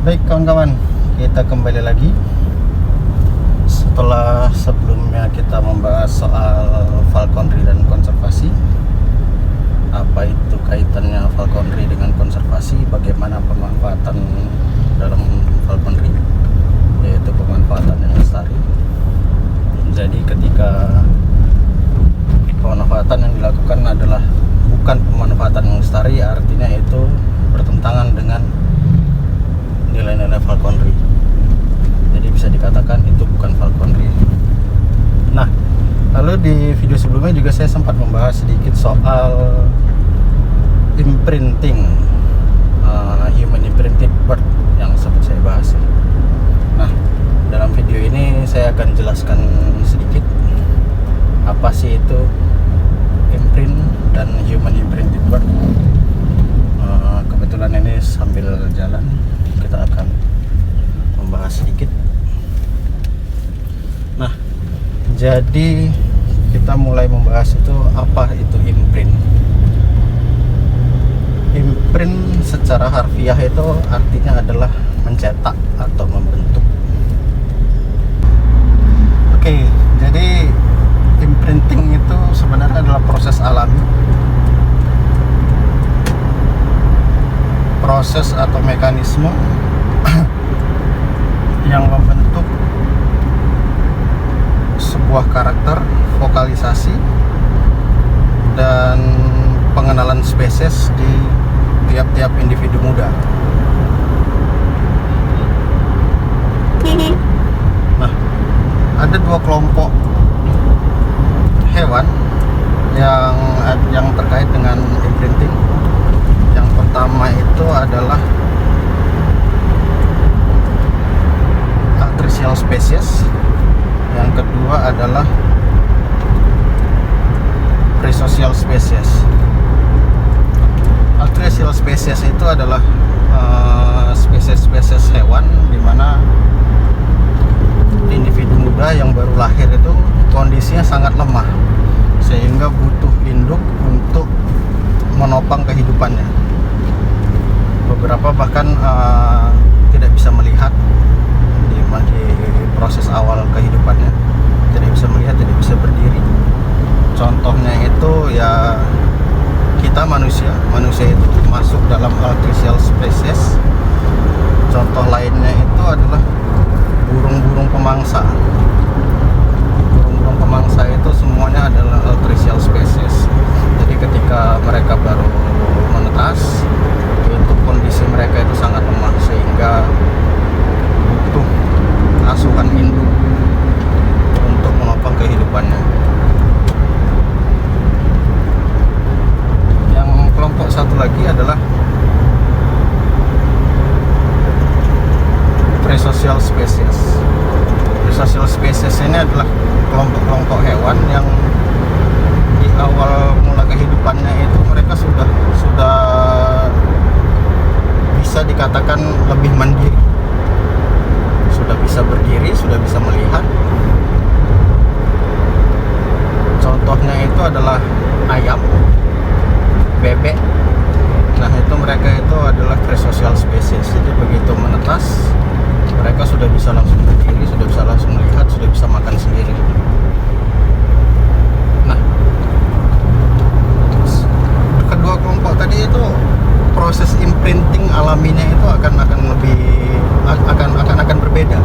Baik kawan-kawan, kita kembali lagi setelah sebelumnya kita membahas soal falconry dan konservasi. Apa itu kaitannya falconry dengan konservasi, bagaimana pemanfaatan dalam falconry, yaitu pemanfaatan yang lestari. Jadi ketika pemanfaatan yang dilakukan adalah bukan pemanfaatan yang lestari, artinya itu bertentangan dengan nilai-nilai falconry. Jadi bisa dikatakan itu bukan falconry. Nah, lalu di video sebelumnya juga saya sempat membahas sedikit soal imprinting, human imprinted bird yang sempat saya bahas. Nah, dalam video ini saya akan jelaskan sedikit apa sih itu imprint dan human imprinted bird. Kebetulan ini sambil jalan kita akan membahas sedikit. Nah, jadi kita mulai membahas itu apa itu imprint. Imprint secara harfiah itu artinya adalah mencetak atau membentuk. Oke, jadi imprinting itu sebenarnya adalah proses alami, proses atau mekanisme yang membentuk sebuah karakter, vokalisasi, dan pengenalan spesies di tiap-tiap individu muda. Nah, ada dua kelompok hewan yang terkait dengan imprinting. Yang pertama itu adalah altricial species, yang kedua adalah presocial species. Altricial species itu adalah spesies-spesies hewan di mana individu muda yang baru lahir itu kondisinya sangat lemah sehingga butuh induk untuk menopang kehidupannya. Beberapa bahkan tidak bisa melihat di proses awal kehidupannya, tidak bisa melihat, tidak bisa berdiri. Contohnya itu ya kita manusia itu masuk dalam altricial species. Contoh lainnya itu adalah burung-burung pemangsa. Burung-burung pemangsa itu semuanya adalah altricial species. Jadi ketika mereka baru menetas, itu kondisi mereka itu sangat lemah sehingga butuh asuhan induk untuk menopang kehidupannya. Yang kelompok satu lagi adalah presocial species. Presocial species ini adalah kelompok-kelompok hewan yang di awal mula kehidupannya itu mereka sudah bisa dikatakan lebih mandiri, sudah bisa berdiri, sudah bisa melihat. Contohnya itu adalah ayam, bebek. Nah, itu mereka itu adalah presocial species. Jadi begitu menetas, mereka sudah bisa langsung berdiri, sudah bisa langsung melihat, sudah bisa makan sendiri. Nah, kedua kelompok tadi itu proses imprinting alaminya itu akan berbeda.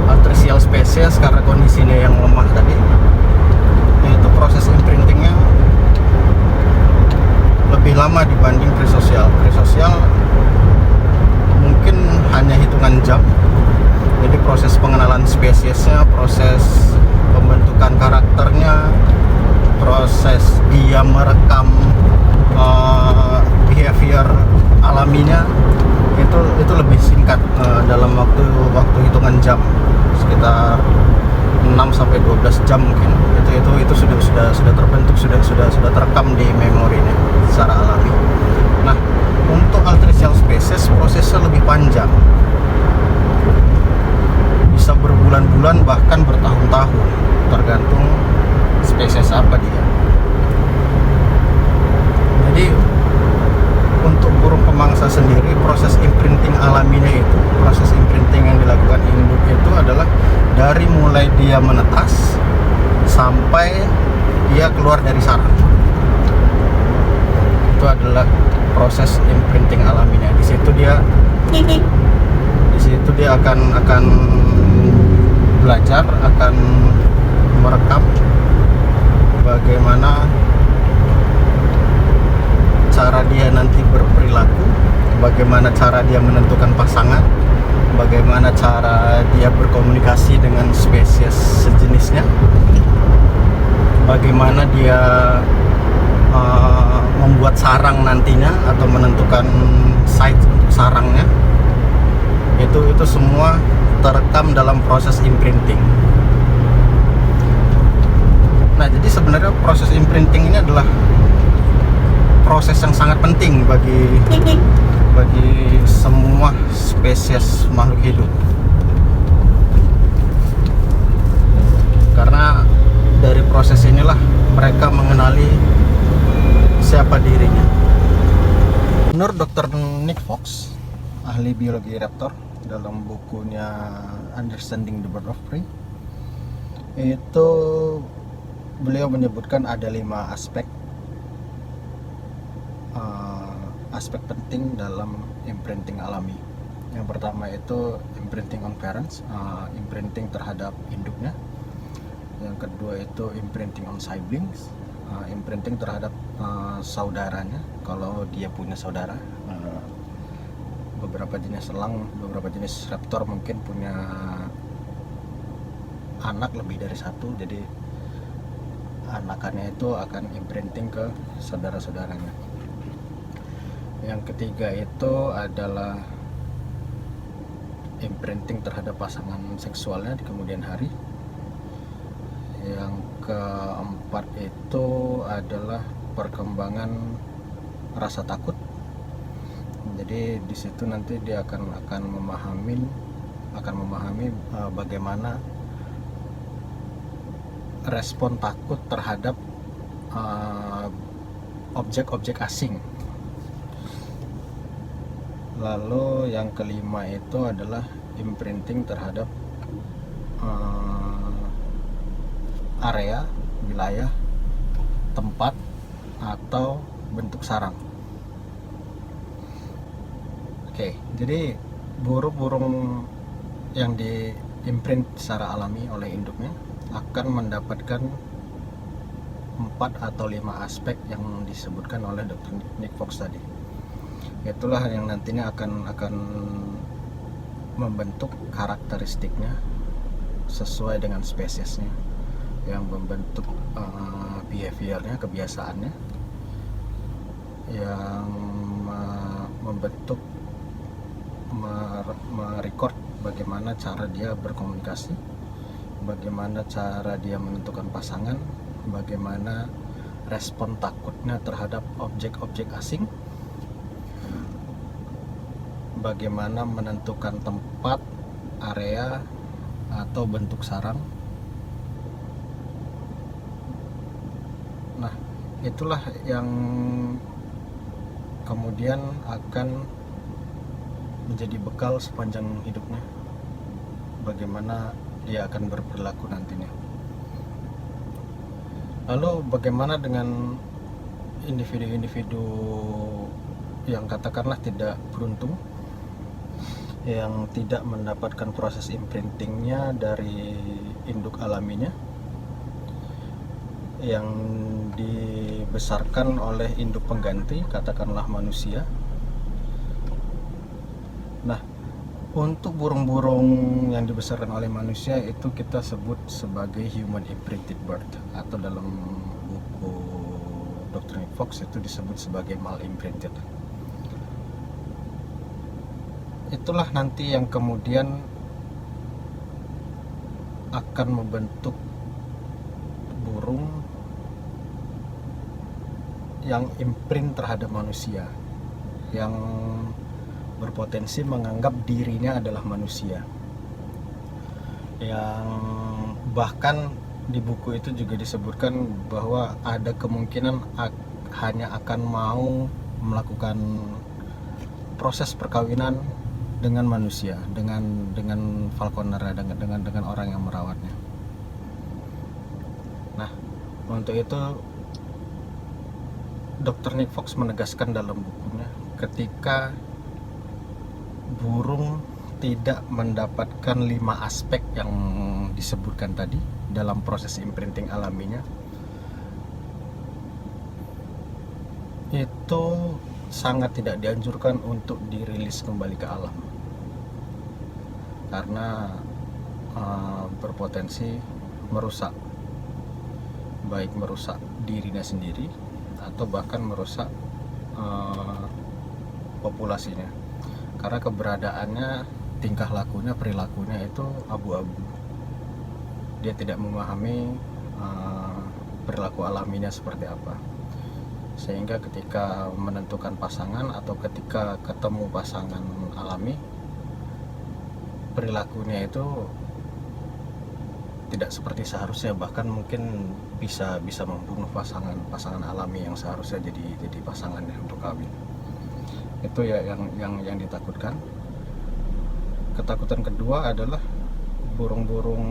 Altricial species karena kondisinya yang lemah tadi, itu proses imprintingnya lebih lama dibanding presocial. Presocial mungkin hanya hitungan jam. Jadi proses pengenalan spesiesnya, proses pembentukan karakternya, proses dia merekam behavior alaminya itu lebih singkat, dalam waktu hitungan jam, sekitar 6 sampai 12 jam mungkin. Itu sudah terbentuk, sudah terekam di memorinya secara alami. Nah, untuk altricial species prosesnya lebih panjang, bisa berbulan-bulan bahkan bertahun-tahun, tergantung spesies apa dia. Jadi untuk burung pemangsa sendiri proses imprinting alaminya itu, proses imprinting yang dilakukan induk itu adalah dari mulai dia menetas sampai dia keluar dari sarang. Itu adalah proses imprinting alaminya. Di situ dia akan belajar, akan merekam bagaimana cara dia nanti berperilaku, bagaimana cara dia menentukan pasangan, bagaimana cara dia berkomunikasi dengan spesies sejenisnya, bagaimana dia membuat sarang nantinya atau menentukan site untuk sarangnya. Itu semua terekam dalam proses imprinting. Nah, jadi sebenarnya proses imprinting ini adalah proses yang sangat penting bagi semua spesies makhluk hidup. Karena dari proses inilah mereka mengenali siapa dirinya. Menurut Dr. Nick Fox, ahli biologi raptor, dalam bukunya Understanding the Bird of Prey, itu beliau menyebutkan ada 5 aspek penting dalam imprinting alami. Yang pertama itu imprinting on parents, imprinting terhadap induknya. Yang kedua itu imprinting on siblings, imprinting terhadap saudaranya kalau dia punya saudara. Beberapa jenis elang, beberapa jenis raptor mungkin punya anak lebih dari satu, jadi anakannya itu akan imprinting ke saudara-saudaranya. Yang ketiga itu adalah imprinting terhadap pasangan seksualnya di kemudian hari. Yang keempat itu adalah perkembangan rasa takut. Jadi di situ nanti dia akan memahami bagaimana respon takut terhadap objek-objek asing. Lalu yang kelima itu adalah imprinting terhadap area, wilayah, tempat, atau bentuk sarang. Oke, jadi burung-burung yang diimprint secara alami oleh induknya akan mendapatkan 4 atau 5 aspek yang disebutkan oleh Dr. Nick Fox tadi. Itulah yang nantinya akan membentuk karakteristiknya sesuai dengan spesiesnya, yang membentuk behaviornya, kebiasaannya, yang membentuk, merecord bagaimana cara dia berkomunikasi, bagaimana cara dia menentukan pasangan, bagaimana respon takutnya terhadap objek-objek asing, bagaimana menentukan tempat, area, atau bentuk sarang. Nah, itulah yang kemudian akan menjadi bekal sepanjang hidupnya, bagaimana dia akan berperilaku nantinya. Lalu bagaimana dengan individu-individu yang katakanlah tidak beruntung, yang tidak mendapatkan proses imprintingnya dari induk alaminya, yang dibesarkan oleh induk pengganti, katakanlah manusia. Nah, untuk burung-burung yang dibesarkan oleh manusia itu kita sebut sebagai human imprinted bird, atau dalam buku Dr. Nick Fox itu disebut sebagai mal imprinted. Itulah nanti yang kemudian akan membentuk burung yang imprint terhadap manusia, yang berpotensi menganggap dirinya adalah manusia, yang bahkan di buku itu juga disebutkan bahwa ada kemungkinan hanya akan mau melakukan proses perkawinan dengan manusia, dengan falconer, dengan orang yang merawatnya. Nah, untuk itu Dr. Nick Fox menegaskan dalam bukunya, ketika burung tidak mendapatkan 5 aspek yang disebutkan tadi dalam proses imprinting alaminya, itu sangat tidak dianjurkan untuk dirilis kembali ke alam, karena berpotensi merusak, baik merusak dirinya sendiri atau bahkan merusak populasinya, karena keberadaannya, tingkah lakunya, perilakunya itu abu-abu. Dia tidak memahami perilaku alaminya seperti apa, sehingga ketika menentukan pasangan atau ketika ketemu pasangan alami, perilakunya itu tidak seperti seharusnya, bahkan mungkin bisa membunuh pasangan alami yang seharusnya jadi pasangannya untuk kawin. Itu ya yang ditakutkan. Ketakutan kedua adalah burung-burung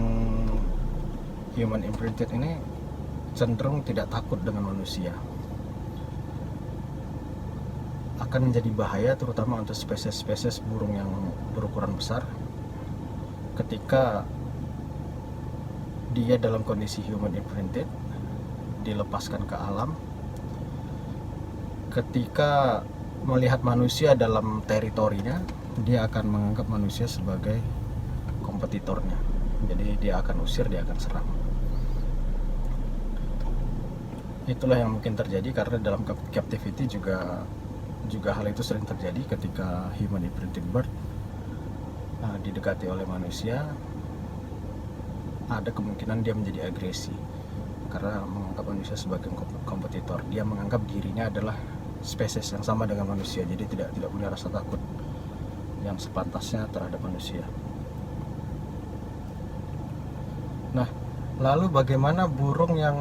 human imprinted ini cenderung tidak takut dengan manusia. Akan menjadi bahaya terutama untuk spesies-spesies burung yang berukuran besar ketika dia dalam kondisi human imprinted, dilepaskan ke alam. Ketika melihat manusia dalam teritorinya, dia akan menganggap manusia sebagai kompetitornya. Jadi dia akan usir, dia akan serang. Itulah yang mungkin terjadi karena dalam captivity juga hal itu sering terjadi ketika human imprinted bird didekati oleh manusia. Ada kemungkinan dia menjadi agresi karena menganggap manusia sebagai kompetitor. Dia menganggap dirinya adalah spesies yang sama dengan manusia, jadi tidak punya rasa takut yang sepantasnya terhadap manusia. Nah, lalu bagaimana burung yang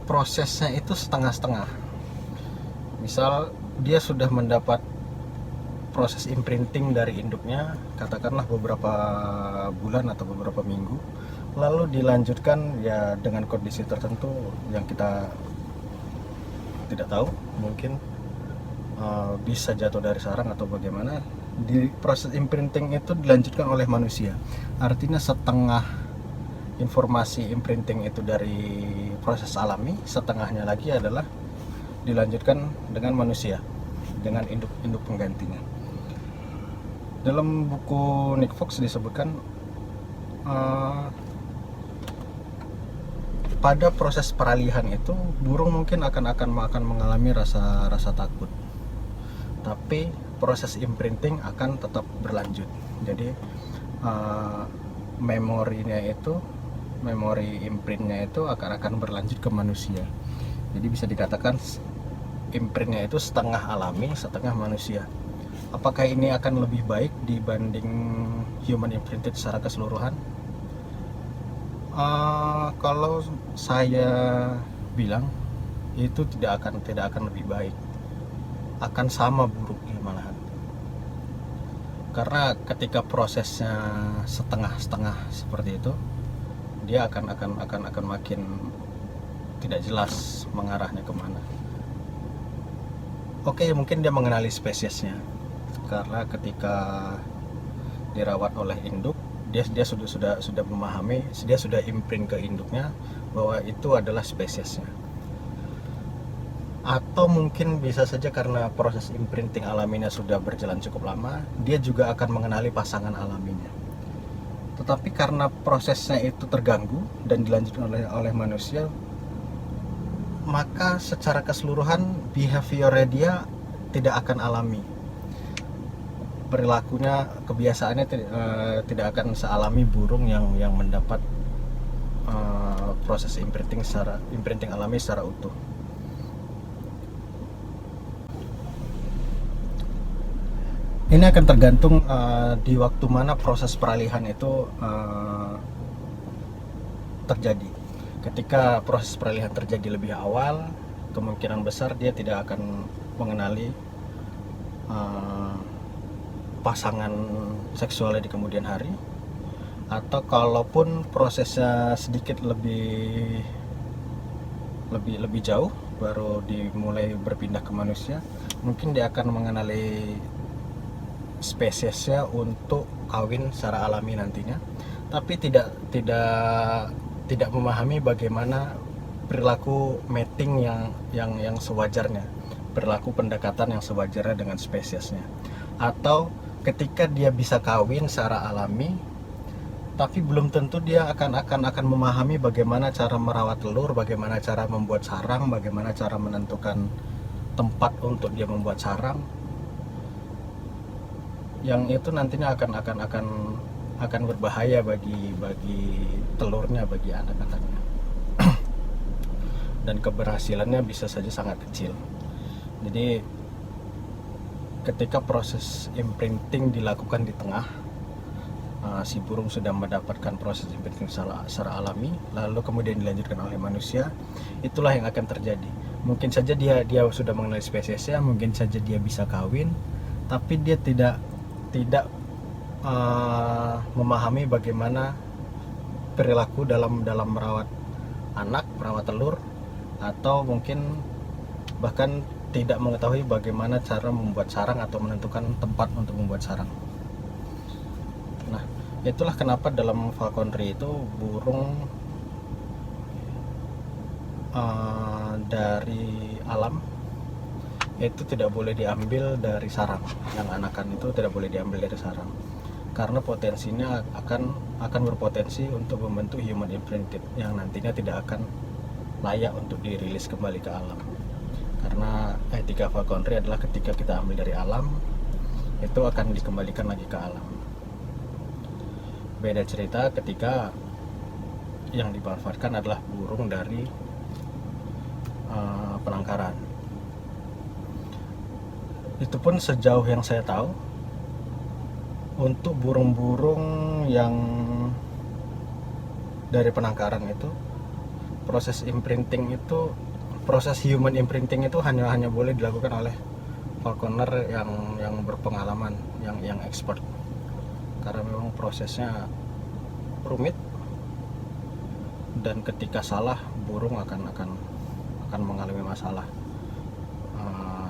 prosesnya itu setengah-setengah? Misal dia sudah mendapat proses imprinting dari induknya, katakanlah beberapa bulan atau beberapa minggu, lalu dilanjutkan ya dengan kondisi tertentu yang kita tidak tahu, mungkin bisa jatuh dari sarang atau bagaimana. Di proses imprinting itu dilanjutkan oleh manusia, artinya setengah informasi imprinting itu dari proses alami, setengahnya lagi adalah dilanjutkan dengan manusia, dengan induk penggantinya. Dalam buku Nick Fox disebutkan pada proses peralihan itu burung mungkin akan mengalami rasa takut, tapi proses imprinting akan tetap berlanjut. Jadi memori imprintnya itu akan berlanjut ke manusia. Jadi bisa dikatakan imprintnya itu setengah alami, setengah manusia. Apakah ini akan lebih baik dibanding human imprinted secara keseluruhan? Kalau saya bilang itu tidak akan lebih baik, akan sama buruknya malahan. Karena ketika prosesnya setengah-setengah seperti itu, dia akan makin tidak jelas mengarahnya kemana. Oke, mungkin dia mengenali spesiesnya, karena ketika dirawat oleh induk, dia sudah memahami, dia sudah imprint ke induknya bahwa itu adalah spesiesnya. Atau mungkin bisa saja karena proses imprinting alaminya sudah berjalan cukup lama, dia juga akan mengenali pasangan alaminya. Tetapi karena prosesnya itu terganggu dan dilanjutkan oleh manusia, maka secara keseluruhan behaviornya dia tidak akan alami. Perilakunya, kebiasaannya tidak akan sealami burung yang mendapat proses imprinting alami secara utuh. Ini akan tergantung di waktu mana proses peralihan itu terjadi. Ketika proses peralihan terjadi lebih awal, kemungkinan besar dia tidak akan mengenali pasangan seksualnya di kemudian hari, atau kalaupun prosesnya sedikit lebih jauh baru dimulai berpindah ke manusia, mungkin dia akan mengenali spesiesnya untuk kawin secara alami nantinya, tapi tidak memahami bagaimana perilaku mating yang sewajarnya, perilaku pendekatan yang sewajarnya dengan spesiesnya. Atau ketika dia bisa kawin secara alami, tapi belum tentu dia akan memahami bagaimana cara merawat telur, bagaimana cara membuat sarang, bagaimana cara menentukan tempat untuk dia membuat sarang. Yang itu nantinya akan berbahaya bagi telurnya, bagi anak-anaknya. Dan keberhasilannya bisa saja sangat kecil. Jadi ketika proses imprinting dilakukan di tengah, si burung sudah mendapatkan proses imprinting secara alami, lalu kemudian dilanjutkan oleh manusia, itulah yang akan terjadi. Mungkin saja dia sudah mengenali spesiesnya, mungkin saja dia bisa kawin, tapi dia tidak memahami bagaimana perilaku dalam merawat anak, merawat telur, atau mungkin bahkan tidak mengetahui bagaimana cara membuat sarang atau menentukan tempat untuk membuat sarang. Nah, itulah kenapa dalam falconry itu burung dari alam itu tidak boleh diambil dari sarang. Yang anakan itu tidak boleh diambil dari sarang, karena potensinya akan berpotensi untuk membentuk human imprinted yang nantinya tidak akan layak untuk dirilis kembali ke alam. Karena etika falconry adalah ketika kita ambil dari alam, itu akan dikembalikan lagi ke alam. Beda cerita ketika yang dimanfaatkan adalah burung dari penangkaran. Itu pun sejauh yang saya tahu, untuk burung-burung yang dari penangkaran itu, proses human imprinting itu hanya boleh dilakukan oleh falconer yang berpengalaman, yang expert, karena memang prosesnya rumit, dan ketika salah burung akan mengalami masalah.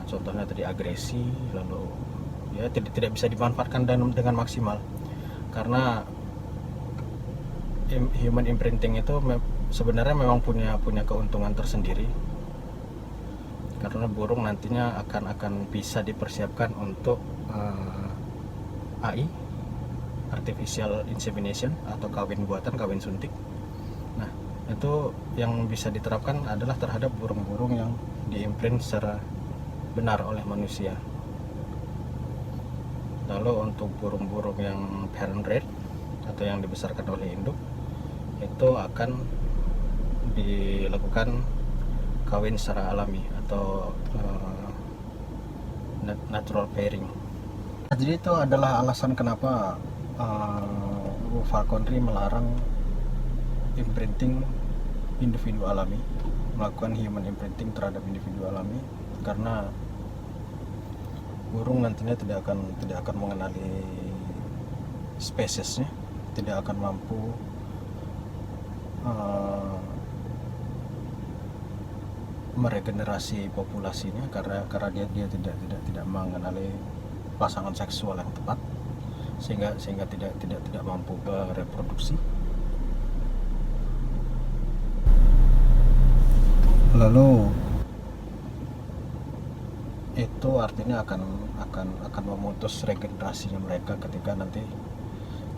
Contohnya tadi agresi, lalu ya tidak bisa dimanfaatkan dengan maksimal, karena human imprinting itu sebenarnya memang punya keuntungan tersendiri, karena burung nantinya akan bisa dipersiapkan untuk AI, artificial insemination, atau kawin buatan, kawin suntik. Nah, itu yang bisa diterapkan adalah terhadap burung-burung yang diimprint secara benar oleh manusia. Lalu untuk burung-burung yang parent bred atau yang dibesarkan oleh induk, itu akan dilakukan kawin secara alami atau natural pairing. Jadi itu adalah alasan kenapa falconry melarang imprinting individu alami, melakukan human imprinting terhadap individu alami, karena burung nantinya tidak akan mengenali spesiesnya, tidak akan mampu meregenerasi populasinya, karena dia tidak mengenali pasangan seksual yang tepat, sehingga tidak mampu bereproduksi. Lalu itu artinya akan memutus regenerasinya mereka ketika nanti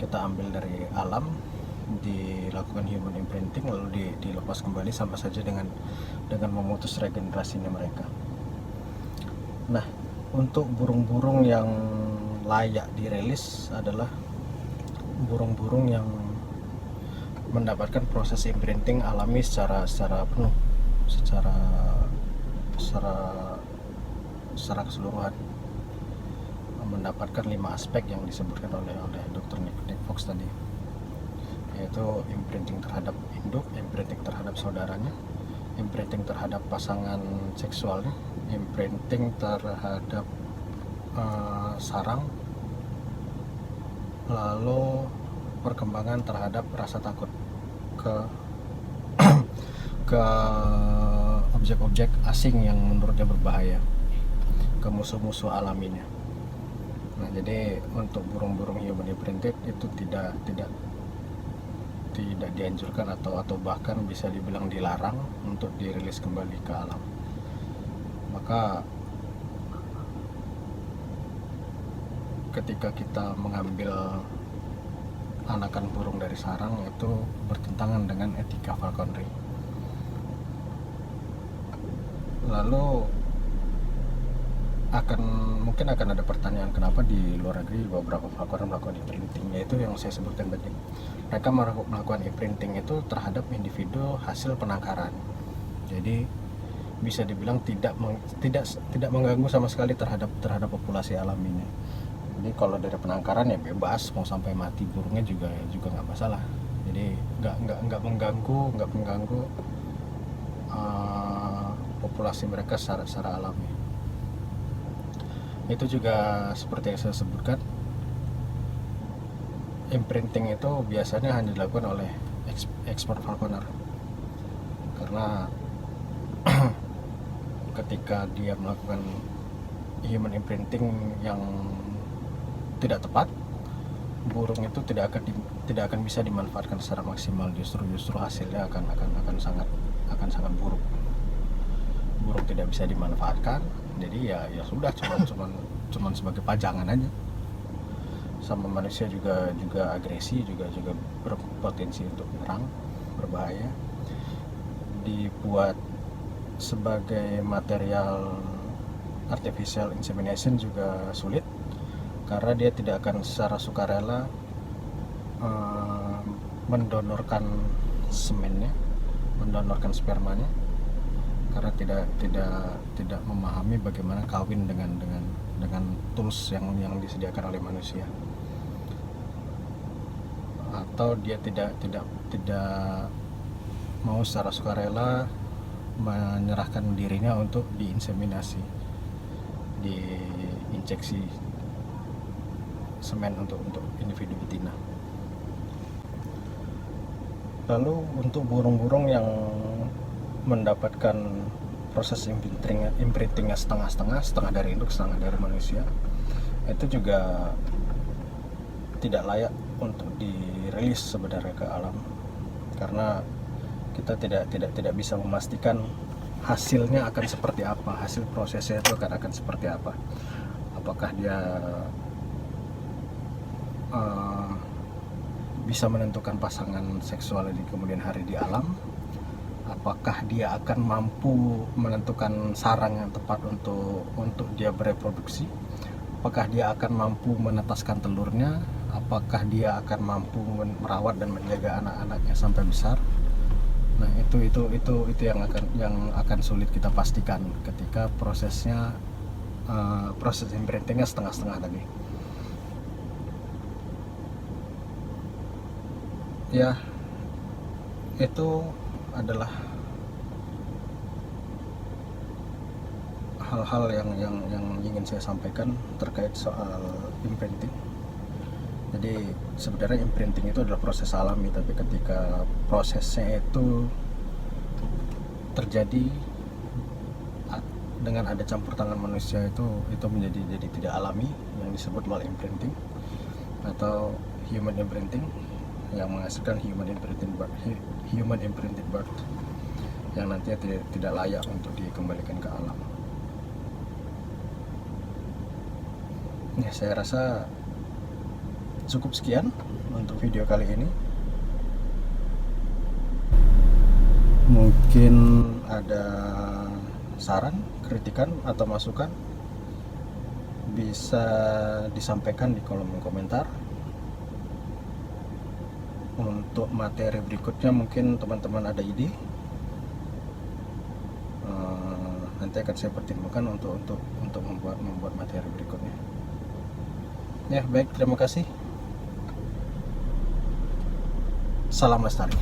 kita ambil dari alam, dilakukan human imprinting, lalu dilepas kembali, sama saja dengan memutus regenerasinya mereka. Nah, untuk burung-burung yang layak dirilis adalah burung-burung yang mendapatkan proses imprinting alami secara penuh, secara keseluruhan, mendapatkan 5 aspek yang disebutkan oleh Dr. Nick Fox tadi, yaitu imprinting terhadap induk, imprinting terhadap saudaranya, imprinting terhadap pasangan seksualnya, imprinting terhadap sarang, lalu perkembangan terhadap rasa takut ke ke objek-objek asing yang menurutnya berbahaya, ke musuh-musuh alaminya. Nah, jadi untuk burung-burung human imprinted itu tidak dianjurkan atau bahkan bisa dibilang dilarang untuk dirilis kembali ke alam. Maka ketika kita mengambil anakan burung dari sarang itu bertentangan dengan etika falconry. Lalu mungkin akan ada pertanyaan, kenapa di luar negeri beberapa falconer melakukan imprinting, yaitu yang saya sebutkan tadi. Mereka melakukan imprinting itu terhadap individu hasil penangkaran. Jadi bisa dibilang tidak mengganggu sama sekali terhadap populasi alaminya. Jadi kalau dari penangkaran ya bebas, mau sampai mati burungnya juga nggak masalah. Jadi nggak mengganggu populasi mereka secara alami. Itu juga seperti yang saya sebutkan, imprinting itu biasanya hanya dilakukan oleh expert falconer, karena ketika dia melakukan human imprinting yang tidak tepat, burung itu tidak akan bisa dimanfaatkan secara maksimal. Justru hasilnya akan sangat buruk. Burung tidak bisa dimanfaatkan, jadi ya sudah, cuman sebagai pajangan aja. Sama manusia juga agresi, juga berpotensi untuk menyerang, berbahaya. Dibuat sebagai material artificial insemination juga sulit, karena dia tidak akan secara sukarela mendonorkan semennya, mendonorkan spermanya, karena tidak memahami bagaimana kawin dengan tools yang disediakan oleh manusia. Atau dia tidak mau secara sukarela menyerahkan dirinya untuk diinseminasi, diinjeksi semen untuk individu betina. Lalu untuk burung-burung yang mendapatkan proses imprintingnya setengah dari induk, setengah dari manusia, itu juga tidak layak untuk dirilis sebenarnya ke alam, karena kita tidak bisa memastikan hasilnya akan seperti apa, hasil prosesnya itu akan seperti apa. Apakah dia bisa menentukan pasangan seksual di kemudian hari di alam, apakah dia akan mampu menentukan sarang yang tepat untuk dia bereproduksi, apakah dia akan mampu menetaskan telurnya, apakah dia akan mampu merawat dan menjaga anak-anaknya sampai besar. Nah, itu yang akan sulit kita pastikan ketika proses imprintingnya setengah-setengah tadi. Ya, itu adalah hal-hal yang ingin saya sampaikan terkait soal imprinting. Jadi sebenarnya imprinting itu adalah proses alami, tapi ketika prosesnya itu terjadi dengan ada campur tangan manusia, itu menjadi tidak alami, yang disebut mal-imprinting atau human imprinting, yang menghasilkan human imprinted bird yang nantinya tidak layak untuk dikembalikan ke alam. Ya, saya rasa cukup sekian untuk video kali ini. Mungkin ada saran, kritikan, atau masukan, bisa disampaikan di kolom komentar. Untuk materi berikutnya mungkin teman-teman ada ide, nanti akan saya pertimbangkan untuk membuat materi berikutnya. Ya, baik, terima kasih. Salam lestari.